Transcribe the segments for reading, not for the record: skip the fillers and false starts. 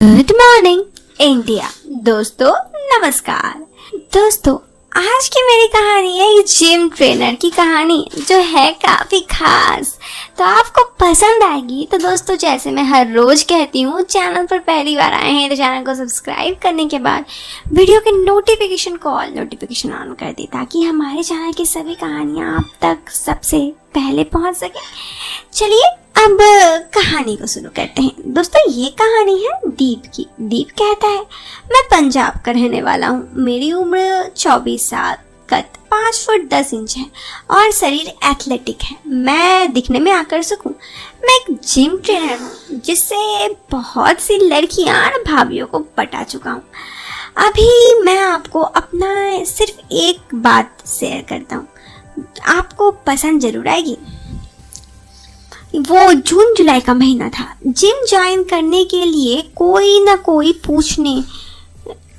Good morning India. दोस्तों नमस्कार। दोस्तों आज की मेरी कहानी है एक जिम ट्रेनर की कहानी जो है काफी खास, तो आपको पसंद आएगी। तो दोस्तों जैसे मैं हर रोज कहती हूँ, चैनल पर पहली बार आए हैं तो चैनल को सब्सक्राइब करने के बाद वीडियो के नोटिफिकेशन ऑन कर दे ताकि हमारे चैनल की सभी कहानियाँ आप तक सबसे पहले पहुँच सके। चलिए अब कहानी को शुरू करते हैं। दोस्तों ये कहानी है दीप की। दीप कहता है, मैं पंजाब का रहने वाला हूँ। मेरी उम्र 24 साल, कद 5 फुट 10 इंच है और शरीर एथलेटिक है। मैं दिखने में आकर्षक हूँ। मैं एक जिम ट्रेनर हूँ जिससे बहुत सी लड़कियाँ और भाभियों को पटा चुका हूँ। अभी मैं आपको अपना सिर्फ एक बात शेयर करता हूँ, आपको पसंद जरूर आएगी। वो जून जुलाई का महीना था। जिम ज्वाइन करने के लिए कोई ना कोई पूछने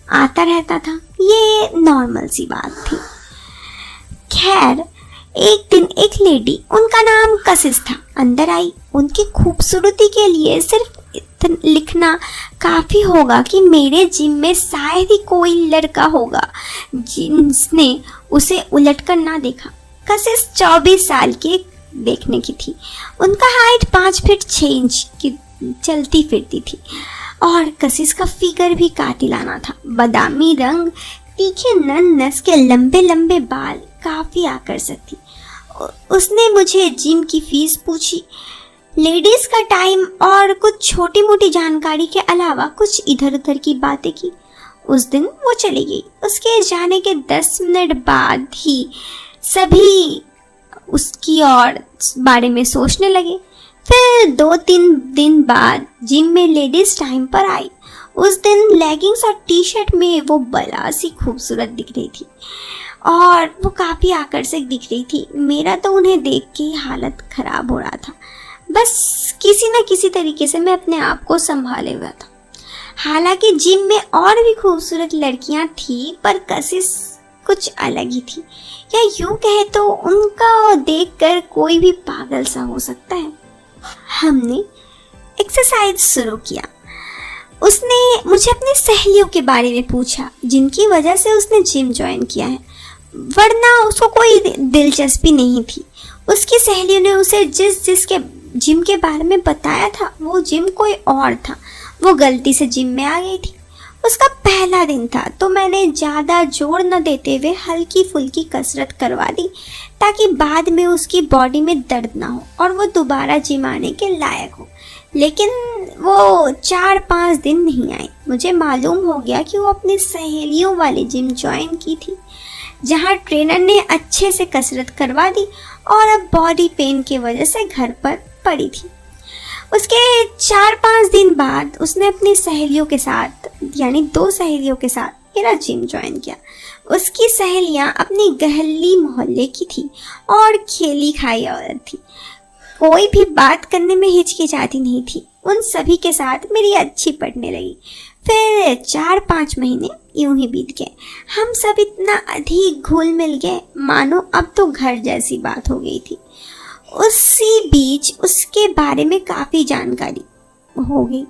आता रहता था, ये नॉर्मल सी बात थी। खैर एक दिन एक लेडी, उनका नाम कशिश था, अंदर आई। उनकी खूबसूरती के लिए सिर्फ लिखना काफ़ी होगा कि मेरे जिम में शायद ही कोई लड़का होगा जिसने उसे उलट कर ना देखा। कशिश 24 साल की देखने की थी। उनका हाइट 5 फीट 6 इंच की चलती फिरती थी और कशिश का फिगर भी कातिलाना था। बादामी रंग, तीखे नस के लंबे लंबे बाल काफ़ी आकर्षक थी। उसने मुझे जिम की फीस पूछी, लेडीज़ का टाइम और कुछ छोटी मोटी जानकारी के अलावा कुछ इधर उधर की बातें की। उस दिन वो चली गई। उसके जाने के 10 मिनट बाद ही सभी उसकी और बारे में सोचने लगे। फिर 2-3 दिन बाद जिम में लेडीज टाइम पर आई। उस दिन लेगिंग्स और टी शर्ट में वो बला सी खूबसूरत दिख रही थी और वो काफ़ी आकर्षक दिख रही थी। मेरा तो उन्हें देख के हालत खराब हो रहा था। बस किसी न किसी तरीके से मैं अपने आप को संभाले हुआ था। हालांकि जिम में और भी खूबसूरत लड़कियां थी, पर कशिश कुछ अलग ही थी, या यूं कहे तो उनका देखकर कोई भी पागल सा हो सकता है। हमने एक्सरसाइज शुरू किया। उसने मुझे अपनी सहेलियों के बारे में पूछा जिनकी वजह से उसने जिम ज्वाइन किया है, वरना उसको कोई दिलचस्पी नहीं थी। उसकी सहेलियों ने उसे जिसके जिम के बारे में बताया था वो जिम कोई और था। वो गलती से जिम में आ गई थी। उसका पहला दिन था तो मैंने ज़्यादा जोर न देते हुए हल्की फुल्की कसरत करवा दी ताकि बाद में उसकी बॉडी में दर्द ना हो और वो दोबारा जिम आने के लायक हो। लेकिन वो 4-5 दिन नहीं आई। मुझे मालूम हो गया कि वो अपनी सहेलियों वाली जिम ज्वाइन की थी जहाँ ट्रेनर ने अच्छे से कसरत करवा दी और अब बॉडी पेन की वजह से घर पर पड़ी थी। उसके 4-5 दिन बाद उसने अपनी सहेलियों के साथ, यानी 2 सहेलियों के साथ मेरा जिम ज्वाइन किया। उसकी सहेलियां अपनी गली मोहल्ले की थी और खेली खाई औरत थी। कोई भी बात करने में हिचकिचाती नहीं थी। उन सभी के साथ मेरी अच्छी पड़ने लगी। फिर 4-5 महीने यूं ही बीत गए। हम सब इतना अधिक घुल मिल गए मानो अब तो घर जैसी बात हो गई थी। उसी बीच उसके बारे में काफ़ी जानकारी हो गई।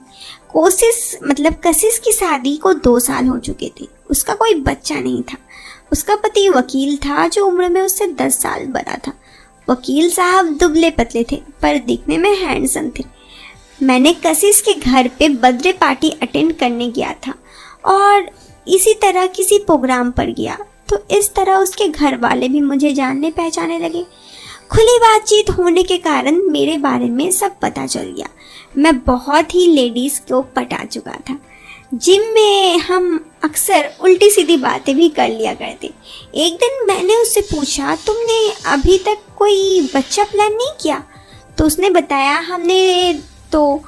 कशिश की शादी को 2 साल हो चुके थे। उसका कोई बच्चा नहीं था। उसका पति वकील था जो उम्र में उससे 10 साल बड़ा था। वकील साहब दुबले पतले थे पर दिखने में हैंडसम थे। मैंने कशिश के घर पे बर्थडे पार्टी अटेंड करने गया था और इसी तरह किसी प्रोग्राम पर गया, तो इस तरह उसके घर वाले भी मुझे जानने पहचाने लगे। खुली बातचीत होने के कारण मेरे बारे में सब पता चल गया। मैं बहुत ही लेडीज़ को पटा चुका था। जिम में हम अक्सर उल्टी सीधी बातें भी कर लिया करते। एक दिन मैंने उससे पूछा, तुमने अभी तक कोई बच्चा प्लान नहीं किया? तो उसने बताया, हमने तो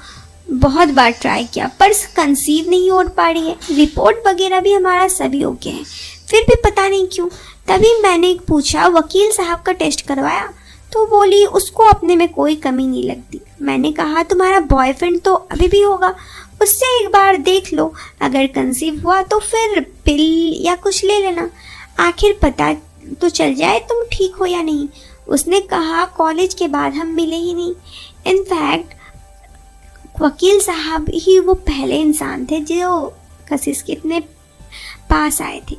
बहुत बार ट्राई किया पर कंसीव नहीं हो पा रही है। रिपोर्ट वगैरह भी हमारा सभी ओके है, फिर भी पता नहीं क्यों। तभी मैंने पूछा, वकील साहब का टेस्ट करवाया? तो बोली उसको अपने में कोई कमी नहीं लगती। मैंने कहा, तुम्हारा बॉयफ्रेंड तो अभी भी होगा, उससे एक बार देख लो, अगर कंसीव हुआ तो फिर पिल या कुछ ले लेना, आखिर पता तो चल जाए तुम ठीक हो या नहीं। उसने कहा, कॉलेज के बाद हम मिले ही नहीं। इनफैक्ट वकील साहब ही वो पहले इंसान थे जो कशिश के इतने पास आए थे,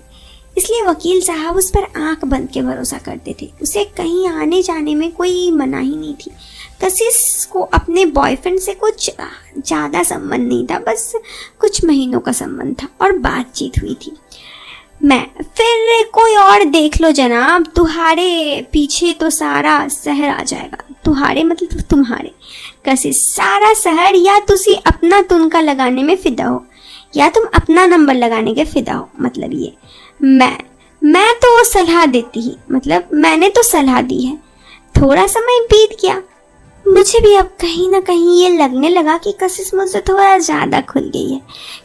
इसलिए वकील साहब उस पर आंख बंद के भरोसा करते थे। उसे कहीं आने जाने में कोई मनाही नहीं थी। कशिश को अपने बॉयफ्रेंड से कुछ ज़्यादा संबंध नहीं था, बस कुछ महीनों का संबंध था और बातचीत हुई थी। मैं फिर कोई और देख लो जनाब, तुम्हारे पीछे तो सारा शहर आ जाएगा। तुम्हारे मतलब तुम्हारे। कशिश सारा शहर, या तुसी अपना तुनका लगाने में फिदा हो या तुम अपना नंबर लगाने के फिदा हो। मतलब ये मैं तो सलाह देती ही, मतलब मैंने तो सलाह दी है। थोड़ा समय बीत गया, मुझे भी अब कहीं ना कहीं ये लगने लगा कि कशिश मुझसे थोड़ा ज़्यादा खुल गई है,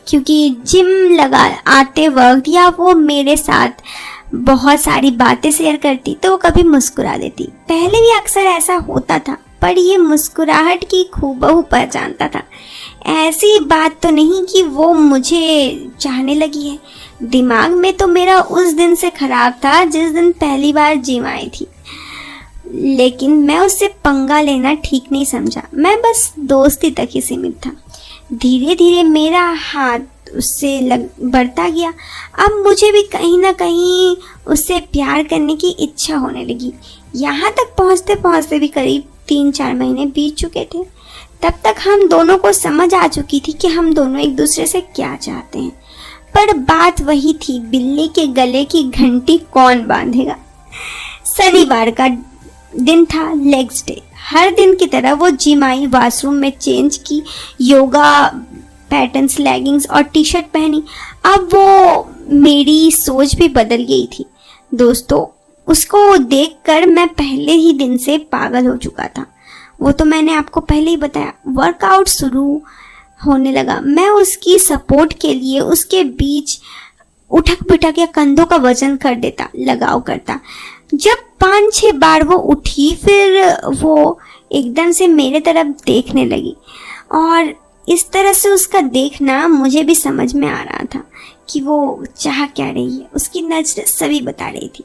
क्योंकि जिम लगा आते वक्त या वो मेरे साथ बहुत सारी बातें शेयर करती तो वो कभी मुस्कुरा देती। पहले भी अक्सर ऐसा होता था, पर ये मुस्कुराहट की खूबहू पहचानता था। ऐसी बात तो नहीं कि वो मुझे चाहने लगी है। दिमाग में तो मेरा उस दिन से खराब था जिस दिन पहली बार जिम आई थी, लेकिन मैं उससे पंगा लेना ठीक नहीं समझा। मैं बस दोस्ती तक ही सीमित था। धीरे धीरे मेरा हाथ उससे बढ़ता गया। अब मुझे भी कहीं ना कहीं उससे प्यार करने की इच्छा होने लगी। यहाँ तक पहुँचते पहुँचते भी करीब 3-4 महीने बीत चुके थे। तब तक हम दोनों को समझ आ चुकी थी कि हम दोनों एक दूसरे से क्या चाहते हैं। पर बात वही थी, बिल्ली के गले की घंटी कौन बांधेगा। शनिवार का दिन था, लेग्स डे। हर दिन की तरह वो जिम आई, वॉशरूम में चेंज की, योगा पैटर्न्स, लेगिंग्स और टी शर्ट पहनी। अब वो मेरी सोच भी बदल गई थी। दोस्तों, उसको देखकर मैं पहले ही दिन से पागल हो चुका था। वो तो मैंने आपको पहले ही बताया। वर्कआउट शुरू होने लगा। मैं उसकी सपोर्ट के लिए उसके बीच उठक पिटक या कंधों का वजन कर देता, लगाव करता। जब 5-6 बार वो उठी, फिर वो एकदम से मेरे तरफ देखने लगी और इस तरह से उसका देखना मुझे भी समझ में आ रहा था कि वो चाह क्या रही है। उसकी नज़र सभी बता रही थी।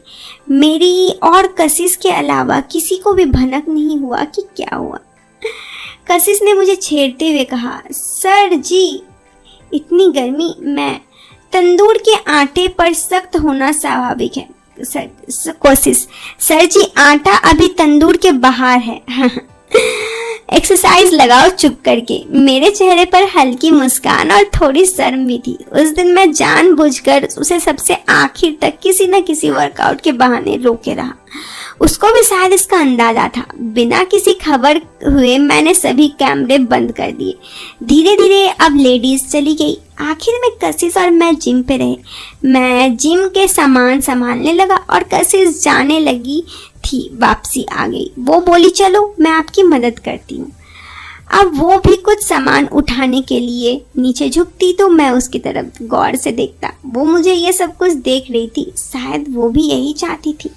मेरी और कशिश के अलावा किसी को भी भनक नहीं हुआ कि क्या हुआ। कशिश ने मुझे छेड़ते हुए कहा, सर जी इतनी गर्मी। मैं, तंदूर के आटे पर सख्त होना स्वाभाविक है। कोशिश, सर जी आटा अभी तंदूर के बाहर है। एक्सरसाइज लगाओ चुप करके। मेरे चेहरे पर हल्की मुस्कान और थोड़ी शर्म भी थी। उस दिन मैं जानबूझकर उसे सबसे आखिर तक किसी न किसी वर्कआउट के बहाने रोके रहा। उसको भी शायद इसका अंदाजा था। बिना किसी खबर हुए मैंने सभी कैमरे बंद कर दिए। धीरे धीरे अब लेडीज चली गई। आखिर में कशिश और मैं जिम पे रहे। मैं जिम के सामान संभालने लगा और कशिश जाने लगी थी, वापसी आ गई। वो बोली, चलो मैं आपकी मदद करती हूँ। अब वो भी कुछ सामान उठाने के लिए नीचे झुकती तो मैं उसकी तरफ गौर से देखता। वो मुझे ये सब कुछ देख रही थी, शायद वो भी यही चाहती थी।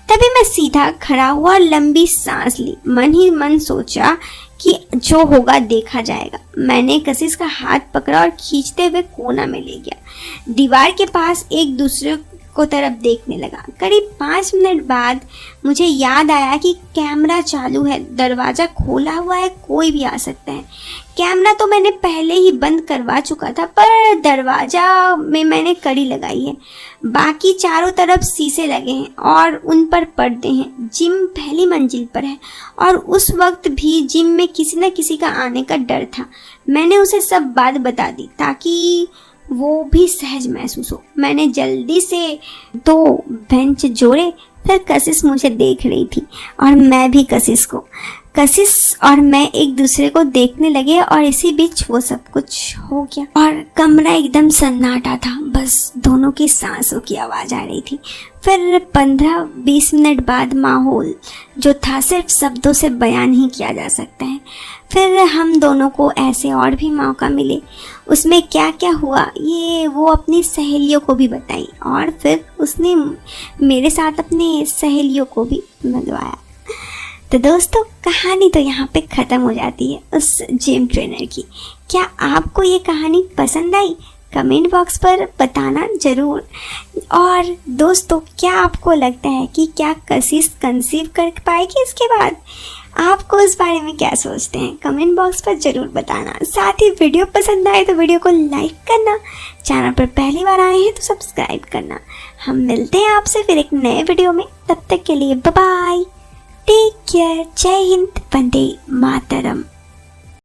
तभी मैं सीधा खड़ा हुआ और लंबी सांस ली। मन ही मन सोचा कि जो होगा देखा जाएगा। मैंने कशिश का हाथ पकड़ा और खींचते हुए कोना में ले गया। दीवार के पास एक दूसरे को तरफ देखने लगा। करीब 5 मिनट बाद मुझे याद आया कि कैमरा चालू है, दरवाज़ा खोला हुआ है, कोई भी आ सकता है। कैमरा तो मैंने पहले ही बंद करवा चुका था, पर दरवाज़ा में मैंने कड़ी लगाई है। बाकी चारों तरफ शीशे लगे हैं और उन पर पर्दे हैं। जिम पहली मंजिल पर है और उस वक्त भी जिम में किसी न किसी का आने का डर था। मैंने उसे सब बात बता दी ताकि वो भी सहज महसूस हो। मैंने जल्दी से 2 बेंच जोड़े। फिर कशिश मुझे देख रही थी और मैं भी कशिश को। कशिश और मैं एक दूसरे को देखने लगे और इसी बीच वो सब कुछ हो गया और कमरा एकदम सन्नाटा था। बस दोनों की सांसों की आवाज़ आ रही थी। फिर 15-20 मिनट बाद माहौल जो था सिर्फ शब्दों से बयान ही किया जा सकता है। फिर हम दोनों को ऐसे और भी मौका मिले। उसमें क्या क्या हुआ ये वो अपनी सहेलियों को भी बताई और फिर उसने मेरे साथ अपने सहेलियों को भी मिलवाया। तो दोस्तों, कहानी तो यहाँ पे ख़त्म हो जाती है उस जिम ट्रेनर की। क्या आपको ये कहानी पसंद आई? कमेंट बॉक्स पर बताना ज़रूर। और दोस्तों, क्या आपको लगता है कि क्या कशिश कंसीव कर पाएगी इसके बाद? आपको इस बारे में क्या सोचते हैं कमेंट बॉक्स पर ज़रूर बताना। साथ ही वीडियो पसंद आए तो वीडियो को लाइक करना, चैनल पर पहली बार आए हैं तो सब्सक्राइब करना। हम मिलते हैं आपसे फिर एक नए वीडियो में, तब तक के लिए बाय बाय, टेक केयर, जय हिंद, वंदे मातरम।